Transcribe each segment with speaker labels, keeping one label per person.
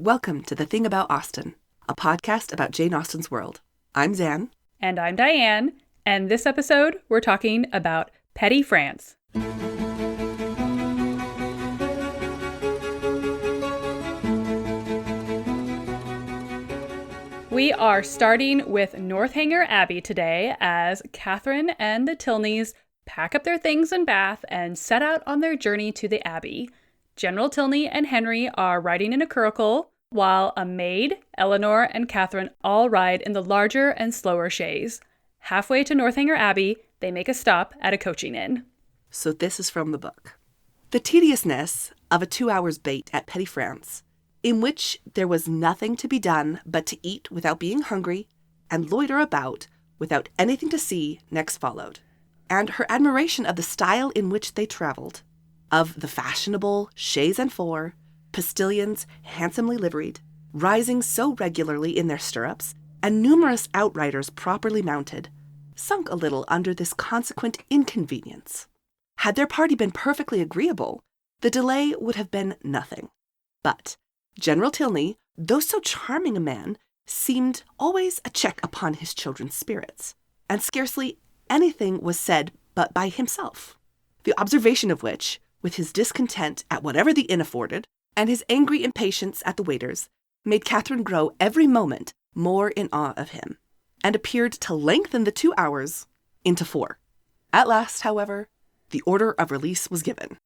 Speaker 1: Welcome to The Thing About Austen, a podcast about Jane Austen's world. I'm Zan.
Speaker 2: And I'm Diane. And this episode, we're talking about petty France. We are starting with Northanger Abbey today as Catherine and the Tilneys pack up their things in Bath and set out on their journey to the Abbey. General Tilney and Henry are riding in a curricle, while a maid, Eleanor, and Catherine all ride in the larger and slower chaise. Halfway to Northanger Abbey, they make a stop at a coaching inn.
Speaker 1: So this is from the book. The tediousness of a 2 hours bait at Petty France, in which there was nothing to be done but to eat without being hungry and loiter about without anything to see, next followed. And her admiration of the style in which they travelled, of the fashionable chaise and four, postilions handsomely liveried, rising so regularly in their stirrups, and numerous outriders properly mounted, sunk a little under this consequent inconvenience. Had their party been perfectly agreeable, the delay would have been nothing. But General Tilney, though so charming a man, seemed always a check upon his children's spirits, and scarcely anything was said but by himself, the observation of which, with his discontent at whatever the inn afforded, and his angry impatience at the waiters, made Catherine grow every moment more in awe of him, and appeared to lengthen the 2 hours into 4. At last, however, the order of release was given.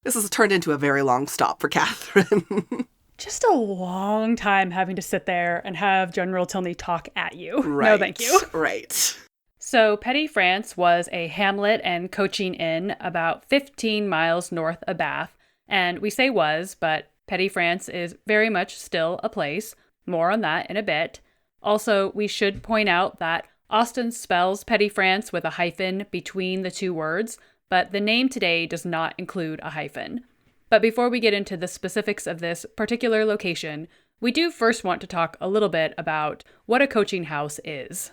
Speaker 1: This has turned into a very long stop for Catherine.
Speaker 2: Just a long time having to sit there and have General Tilney talk at you.
Speaker 1: Right.
Speaker 2: No, thank you.
Speaker 1: Right.
Speaker 2: So Petty France was a hamlet and coaching inn about 15 miles north of Bath. And we say was, but Petty France is very much still a place. More on that in a bit. Also, we should point out that Austen spells Petty France with a hyphen between the two words, but the name today does not include a hyphen. But before we get into the specifics of this particular location, we do first want to talk a little bit about what a coaching house is.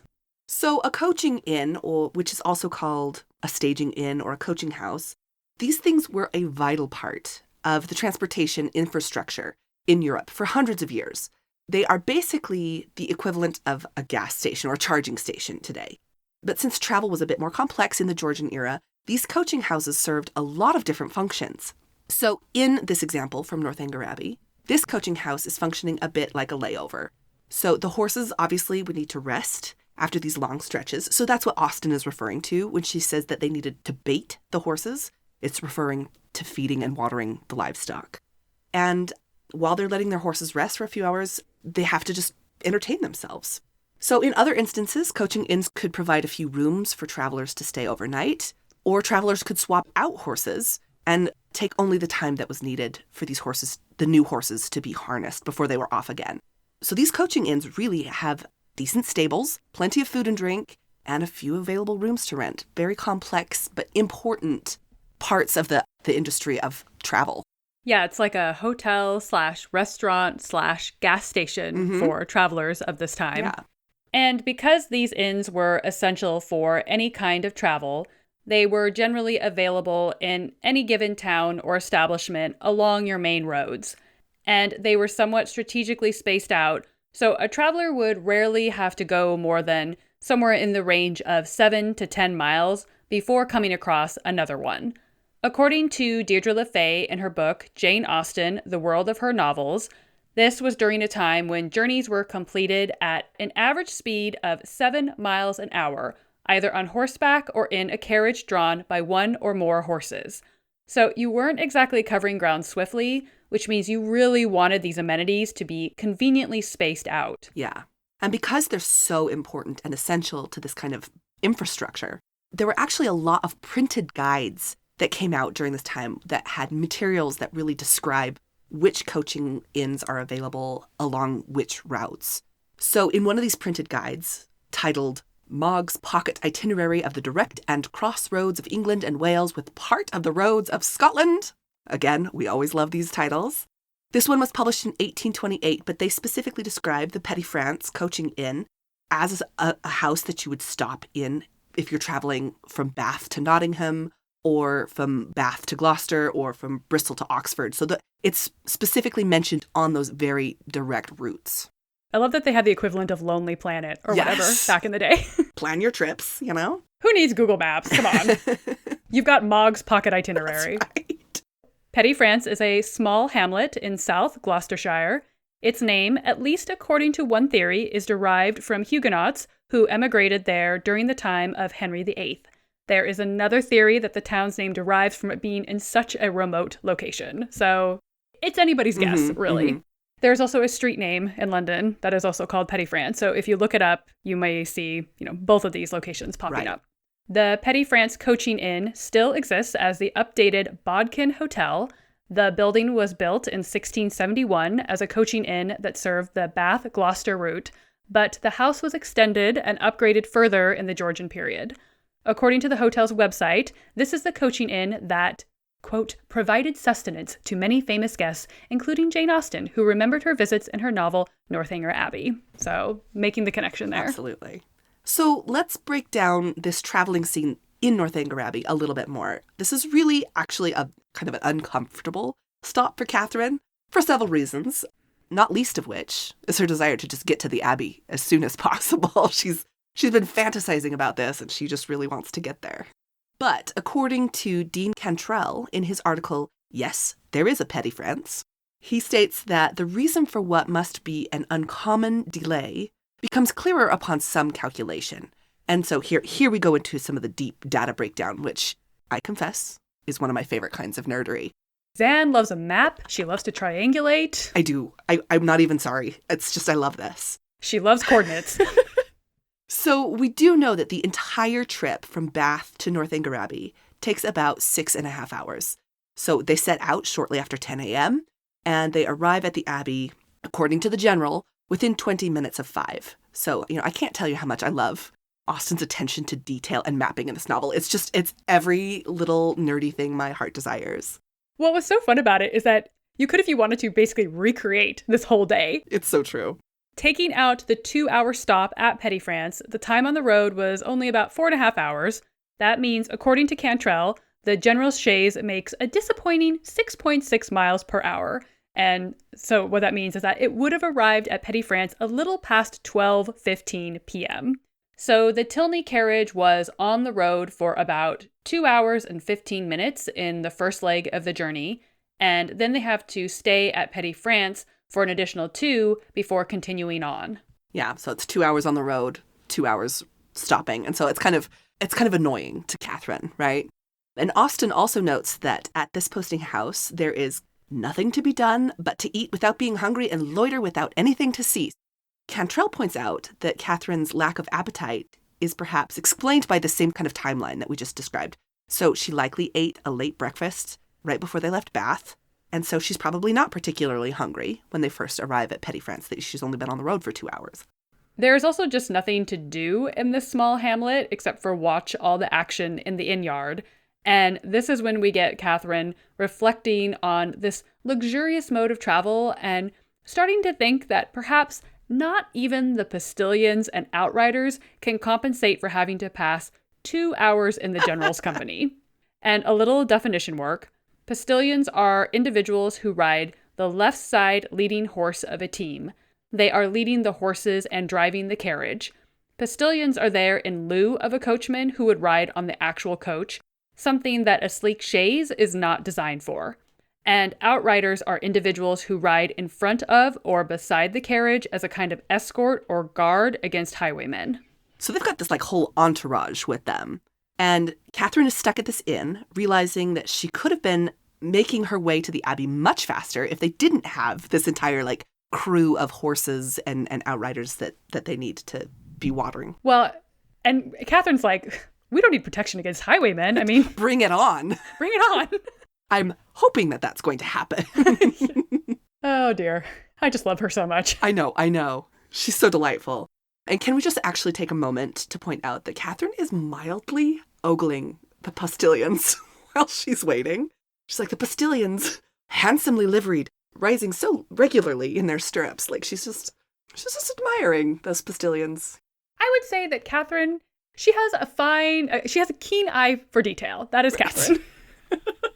Speaker 1: So a coaching inn, or which is also called a staging inn or a coaching house, these things were a vital part of the transportation infrastructure in Europe for hundreds of years. They are basically the equivalent of a gas station or a charging station today. But since travel was a bit more complex in the Georgian era, these coaching houses served a lot of different functions. So in this example from Northanger Abbey, this coaching house is functioning a bit like a layover. So the horses obviously would need to rest after these long stretches. So that's what Austen is referring to when she says that they needed to bait the horses. It's referring to feeding and watering the livestock. And while they're letting their horses rest for a few hours, they have to just entertain themselves. So in other instances, coaching inns could provide a few rooms for travelers to stay overnight, or travelers could swap out horses and take only the time that was needed for these horses, the new horses, to be harnessed before they were off again. So these coaching inns really have decent stables, plenty of food and drink, and a few available rooms to rent. Very complex but important parts of the industry of travel.
Speaker 2: Yeah, it's like a hotel/restaurant/gas station for travelers of this time.
Speaker 1: Yeah.
Speaker 2: And because these inns were essential for any kind of travel, they were generally available in any given town or establishment along your main roads. And they were somewhat strategically spaced out, so a traveler would rarely have to go more than somewhere in the range of 7 to 10 miles before coming across another one. According to Deirdre LeFay in her book, Jane Austen, The World of Her Novels, this was during a time when journeys were completed at an average speed of 7 miles an hour, either on horseback or in a carriage drawn by one or more horses. So you weren't exactly covering ground swiftly, which means you really wanted these amenities to be conveniently spaced out.
Speaker 1: Yeah. And because they're so important and essential to this kind of infrastructure, there were actually a lot of printed guides that came out during this time that had materials that really describe which coaching inns are available along which routes. So in one of these printed guides, titled Mog's Pocket Itinerary of the Direct and Cross Roads of England and Wales with Part of the Roads of Scotland, again, we always love these titles. This one was published in 1828, but they specifically describe the Petty France coaching inn as a house that you would stop in if you're traveling from Bath to Nottingham, or from Bath to Gloucester, or from Bristol to Oxford. So it's specifically mentioned on those very direct routes.
Speaker 2: I love that they had the equivalent of Lonely Planet or whatever back in the day.
Speaker 1: Plan your trips, you know?
Speaker 2: Who needs Google Maps? Come on. You've got Mog's pocket itinerary.
Speaker 1: That's right.
Speaker 2: Petty France is a small hamlet in South Gloucestershire. Its name, at least according to one theory, is derived from Huguenots who emigrated there during the time of Henry VIII. There is another theory that the town's name derives from it being in such a remote location. So it's anybody's guess, really. Mm-hmm. There's also a street name in London that is also called Petty France. So if you look it up, you may see, both of these locations popping up. The Petty France Coaching Inn still exists as the updated Bodkin Hotel. The building was built in 1671 as a coaching inn that served the Bath-Gloucester route, but the house was extended and upgraded further in the Georgian period. According to the hotel's website, this is the coaching inn that, quote, provided sustenance to many famous guests, including Jane Austen, who remembered her visits in her novel Northanger Abbey. So, making the connection there.
Speaker 1: Absolutely. So, let's break down this traveling scene in Northanger Abbey a little bit more. This is really actually a kind of an uncomfortable stop for Catherine for several reasons, not least of which is her desire to just get to the Abbey as soon as possible. She's been fantasizing about this, and she just really wants to get there. But according to Dean Cantrell in his article, Yes, There Is a Petty France, he states that the reason for what must be an uncommon delay becomes clearer upon some calculation. And so here we go into some of the deep data breakdown, which I confess is one of my favorite kinds of nerdery.
Speaker 2: Zan loves a map. She loves to triangulate.
Speaker 1: I do. I'm not even sorry. It's just I love this.
Speaker 2: She loves coordinates.
Speaker 1: So we do know that the entire trip from Bath to Northanger Abbey takes about 6.5 hours. So they set out shortly after 10 a.m. and they arrive at the Abbey, according to the General, within 20 minutes of 5. So, I can't tell you how much I love Austen's attention to detail and mapping in this novel. It's every little nerdy thing my heart desires.
Speaker 2: What was so fun about it is that you could, if you wanted to, basically recreate this whole day.
Speaker 1: It's so true.
Speaker 2: Taking out the 2-hour stop at Petty France, the time on the road was only about 4.5 hours. That means, according to Cantrell, the General's chaise makes a disappointing 6.6 miles per hour. And so what that means is that it would have arrived at Petty France a little past 12:15 p.m. So the Tilney carriage was on the road for about 2 hours and 15 minutes in the first leg of the journey. And then they have to stay at Petty France for an additional 2 before continuing on.
Speaker 1: Yeah, so it's 2 hours on the road, 2 hours stopping. And so it's kind of annoying to Catherine, right? And Austen also notes that at this posting house, there is nothing to be done but to eat without being hungry and loiter without anything to see. Cantrell points out that Catherine's lack of appetite is perhaps explained by the same kind of timeline that we just described. So she likely ate a late breakfast right before they left Bath. And so she's probably not particularly hungry when they first arrive at Petty France. She's only been on the road for 2 hours.
Speaker 2: There's also just nothing to do in this small hamlet except for watch all the action in the inn yard. And this is when we get Catherine reflecting on this luxurious mode of travel and starting to think that perhaps not even the postilions and outriders can compensate for having to pass 2 hours in the General's company. And a little definition work. Postilions are individuals who ride the left side leading horse of a team. They are leading the horses and driving the carriage. Postilions are there in lieu of a coachman who would ride on the actual coach, something that a sleek chaise is not designed for. And outriders are individuals who ride in front of or beside the carriage as a kind of escort or guard against highwaymen.
Speaker 1: So they've got this whole entourage with them. And Catherine is stuck at this inn, realizing that she could have been making her way to the Abbey much faster if they didn't have this entire crew of horses and outriders that they need to be watering.
Speaker 2: Well, and Catherine's like, we don't need protection against highwaymen. I mean,
Speaker 1: bring it on.
Speaker 2: Bring it on.
Speaker 1: I'm hoping that that's going to happen.
Speaker 2: Oh, dear. I just love her so much.
Speaker 1: I know. She's so delightful. And can we just actually take a moment to point out that Catherine is mildly ogling the postilions while she's waiting. She's like, the postilions, handsomely liveried, rising so regularly in their stirrups. She's just admiring those postilions.
Speaker 2: I would say that Catherine, She has a keen eye for detail. That is Catherine.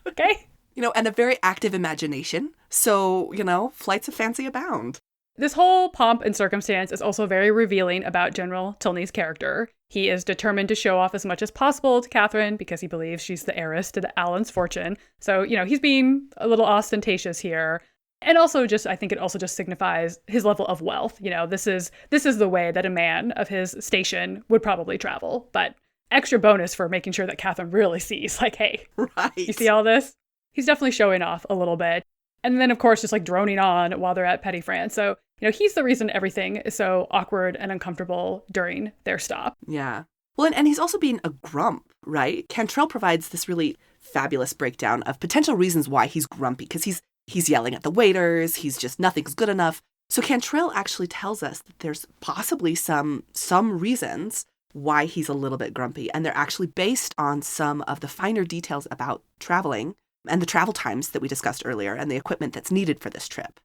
Speaker 2: Okay?
Speaker 1: And a very active imagination. So, flights of fancy abound.
Speaker 2: This whole pomp and circumstance is also very revealing about General Tilney's character. He is determined to show off as much as possible to Catherine because he believes she's the heiress to the Allen's fortune. So, he's being a little ostentatious here. And also I think it also just signifies his level of wealth. This is the way that a man of his station would probably travel. But extra bonus for making sure that Catherine really sees, like, hey,
Speaker 1: right.
Speaker 2: You see all this? He's definitely showing off a little bit. And then, of course, just like droning on while they're at Petty France. So, he's the reason everything is so awkward and uncomfortable during their stop.
Speaker 1: Yeah. Well, and he's also being a grump, right? Cantrell provides this really fabulous breakdown of potential reasons why he's grumpy, because he's yelling at the waiters. He's just nothing's good enough. So Cantrell actually tells us that there's possibly some reasons why he's a little bit grumpy. And they're actually based on some of the finer details about traveling and the travel times that we discussed earlier and the equipment that's needed for this trip.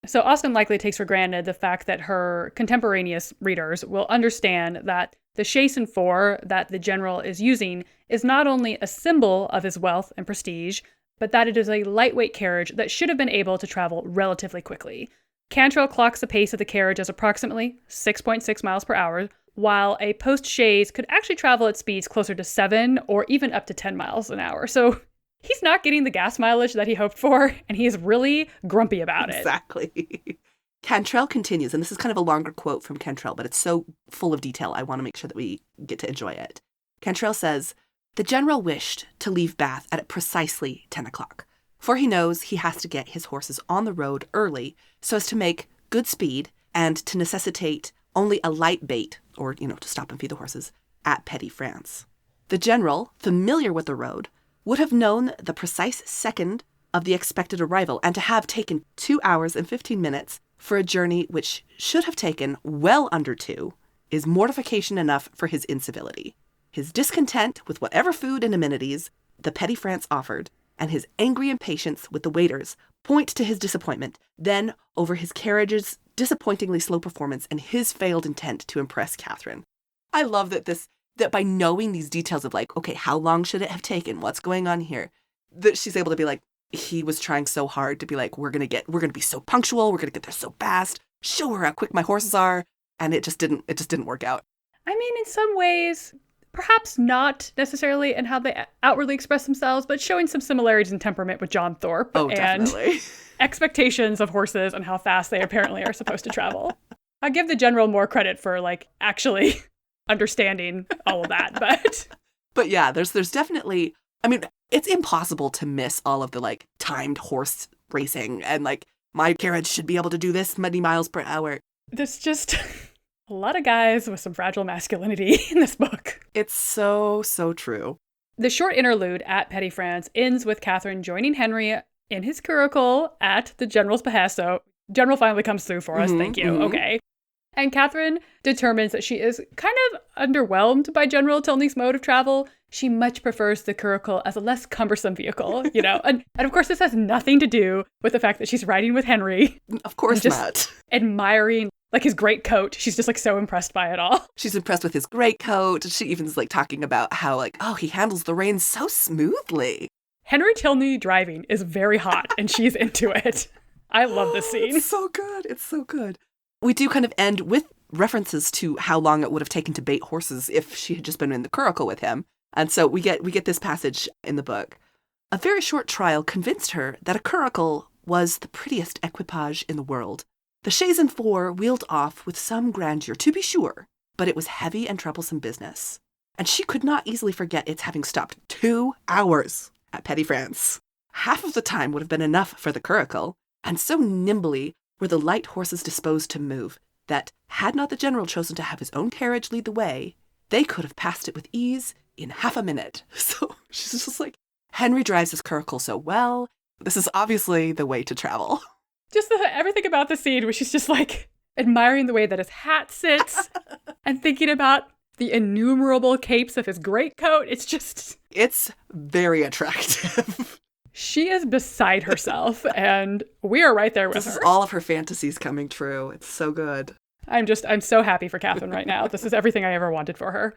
Speaker 2: So Austen likely takes for granted the fact that her contemporaneous readers will understand that the chaise and four that the general is using is not only a symbol of his wealth and prestige, but that it is a lightweight carriage that should have been able to travel relatively quickly. Cantrell clocks the pace of the carriage as approximately 6.6 miles per hour, while a post-chaise could actually travel at speeds closer to 7 or even up to 10 miles an hour. So he's not getting the gas mileage that he hoped for, and he is really grumpy about it.
Speaker 1: Exactly. Cantrell continues, and this is kind of a longer quote from Cantrell, but it's so full of detail, I want to make sure that we get to enjoy it. Cantrell says, "The general wished to leave Bath at precisely 10 o'clock, for he knows he has to get his horses on the road early so as to make good speed and to necessitate only a light bait, or, to stop and feed the horses, at Petty France. The general, familiar with the road, would have known the precise second of the expected arrival, and to have taken 2 hours and 15 minutes for a journey which should have taken well under 2 is mortification enough for his incivility. His discontent with whatever food and amenities the Petty France offered, and his angry impatience with the waiters point to his disappointment, then over his carriage's disappointingly slow performance and his failed intent to impress Catherine." I love that by knowing these details of like, okay, how long should it have taken? What's going on here? That she's able to be like, he was trying so hard to be like, we're going to be so punctual. We're going to get there so fast. Show her how quick my horses are. And it just didn't work out.
Speaker 2: I mean, in some ways, perhaps not necessarily in how they outwardly express themselves, but showing some similarities in temperament with John Thorpe.
Speaker 1: Oh, definitely.
Speaker 2: And expectations of horses and how fast they apparently are supposed to travel. I give the general more credit for like actually understanding all of that,
Speaker 1: but yeah, there's definitely, I mean, it's impossible to miss all of the like timed horse racing and like my carriage should be able to do this many miles per hour.
Speaker 2: There's just a lot of guys with some fragile masculinity in this book.
Speaker 1: It's so true.
Speaker 2: The short interlude at Petty France ends with Catherine joining Henry in his curricle at the general's behest. So general finally comes through for us. Thank you. Okay. And Catherine determines that she is kind of underwhelmed by General Tilney's mode of travel. She much prefers the curricle as a less cumbersome vehicle, And of course, this has nothing to do with the fact that she's riding with Henry.
Speaker 1: Of course
Speaker 2: just
Speaker 1: not.
Speaker 2: Admiring like his greatcoat. She's just like so impressed by it all.
Speaker 1: She's impressed with his greatcoat. She even is like talking about how like, oh, he handles the reins so smoothly.
Speaker 2: Henry Tilney driving is very hot and she's into it. I love this scene.
Speaker 1: It's so good. It's so good. We do kind of end with references to how long it would have taken to bait horses if she had just been in the curricle with him. And so we get this passage in the book. "A very short trial convinced her that a curricle was the prettiest equipage in the world. The chaise and four wheeled off with some grandeur, to be sure, but it was heavy and troublesome business. And she could not easily forget its having stopped 2 hours at Petty France. Half of the time would have been enough for the curricle, and so nimbly were the light horses disposed to move, that had not the general chosen to have his own carriage lead the way, they could have passed it with ease in half a minute." So she's just like, Henry drives his curricle so well. This is obviously the way to travel.
Speaker 2: Just everything about the scene where she's just like admiring the way that his hat sits and thinking about the innumerable capes of his greatcoat. It's very attractive. She is beside herself, and we are right there with her.
Speaker 1: This is all of her fantasies coming true. It's so good.
Speaker 2: I'm so happy for Catherine right now. This is everything I ever wanted for her.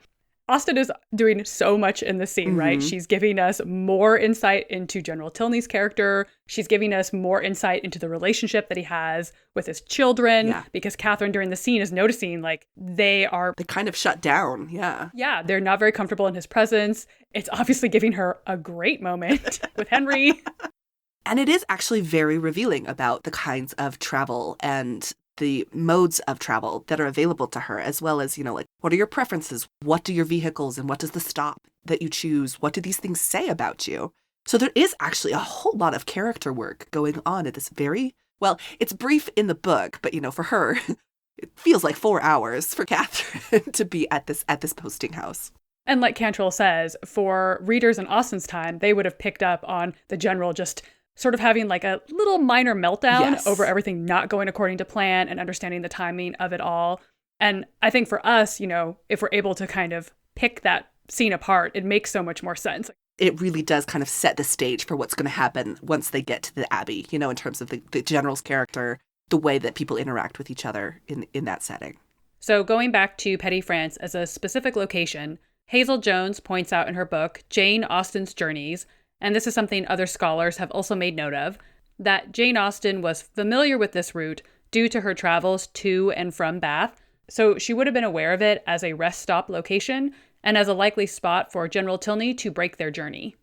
Speaker 2: Austen is doing so much in the scene, right? She's giving us more insight into General Tilney's character. She's giving us more insight into the relationship that he has with his children, because Catherine during the scene is noticing like they
Speaker 1: kind of shut down. Yeah.
Speaker 2: Yeah, they're not very comfortable in his presence. It's obviously giving her a great moment with Henry.
Speaker 1: And it is actually very revealing about the kinds of travel and the modes of travel that are available to her, as well as, like, what are your preferences? What do your vehicles and what does the stop that you choose? What do these things say about you? So there is actually a whole lot of character work going on at this it's brief in the book, but, for her, it feels like 4 hours for Catherine to be at this posting house.
Speaker 2: And like Cantrell says, for readers in Austen's time, they would have picked up on the general just sort of having like a little minor meltdown over everything not going according to plan and understanding the timing of it all. And I think for us, if we're able to kind of pick that scene apart, it makes so much more sense.
Speaker 1: It really does kind of set the stage for what's going to happen once they get to the Abbey, in terms of the general's character, the way that people interact with each other in that setting.
Speaker 2: So going back to Petty France as a specific location, Hazel Jones points out in her book, Jane Austen's Journeys, and this is something other scholars have also made note of, that Jane Austen was familiar with this route due to her travels to and from Bath, so she would have been aware of it as a rest stop location and as a likely spot for General Tilney to break their journey.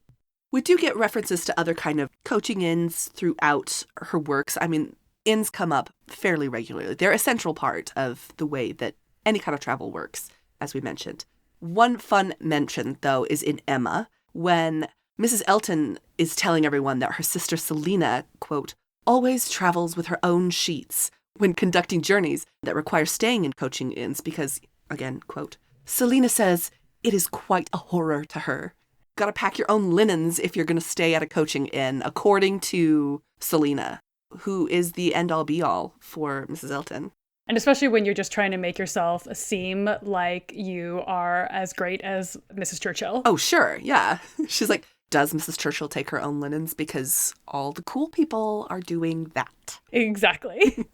Speaker 1: We do get references to other kind of coaching inns throughout her works. I mean, inns come up fairly regularly. They're a central part of the way that any kind of travel works, as we mentioned. One fun mention, though, is in Emma, when Mrs. Elton is telling everyone that her sister Selina, quote, always travels with her own sheets when conducting journeys that require staying in coaching inns because, again, quote, Selina says it is quite a horror to her. Got to pack your own linens if you're going to stay at a coaching inn, according to Selina, who is the end-all be-all for Mrs. Elton.
Speaker 2: And especially when you're just trying to make yourself seem like you are as great as Mrs. Churchill.
Speaker 1: Oh, sure. Yeah. She's like, does Mrs. Churchill take her own linens? Because all the cool people are doing that.
Speaker 2: Exactly.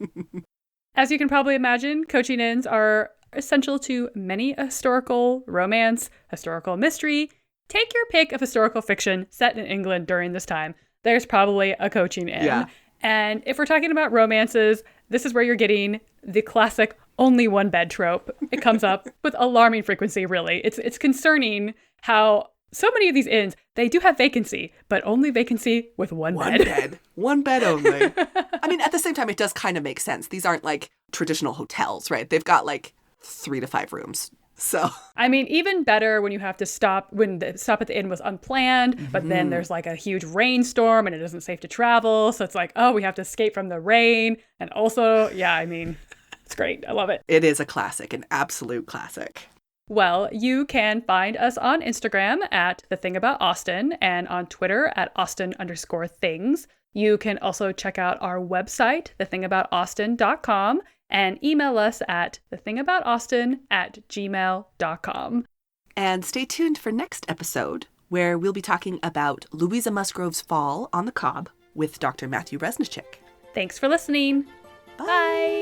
Speaker 2: As you can probably imagine, coaching inns are essential to many historical romance, historical mystery. Take your pick of historical fiction set in England during this time. There's probably a coaching inn.
Speaker 1: Yeah.
Speaker 2: And if we're talking about romances, this is where you're getting the classic only one bed trope. It comes up with alarming frequency, really. It's concerning how so many of these inns, they do have vacancy, but only vacancy with one bed.
Speaker 1: One bed only. I mean, at the same time, it does kind of make sense. These aren't like traditional hotels, right? They've got like 3 to 5 rooms. So,
Speaker 2: I mean, even better when you have to stop, when the stop at the inn was unplanned, but then there's like a huge rainstorm and it isn't safe to travel. So it's like, oh, we have to escape from the rain. And also, yeah, I mean, it's great. I love it.
Speaker 1: It is a classic, an absolute classic.
Speaker 2: Well, you can find us on Instagram at The Thing About Austen and on Twitter at Austen_things. You can also check out our website, thethingaboutaustin.com, and email us at thethingaboutaustin@gmail.com.
Speaker 1: And stay tuned for next episode, where we'll be talking about Louisa Musgrove's fall on the Cobb with Dr. Matthew Resnick.
Speaker 2: Thanks for listening.
Speaker 1: Bye.
Speaker 2: Bye.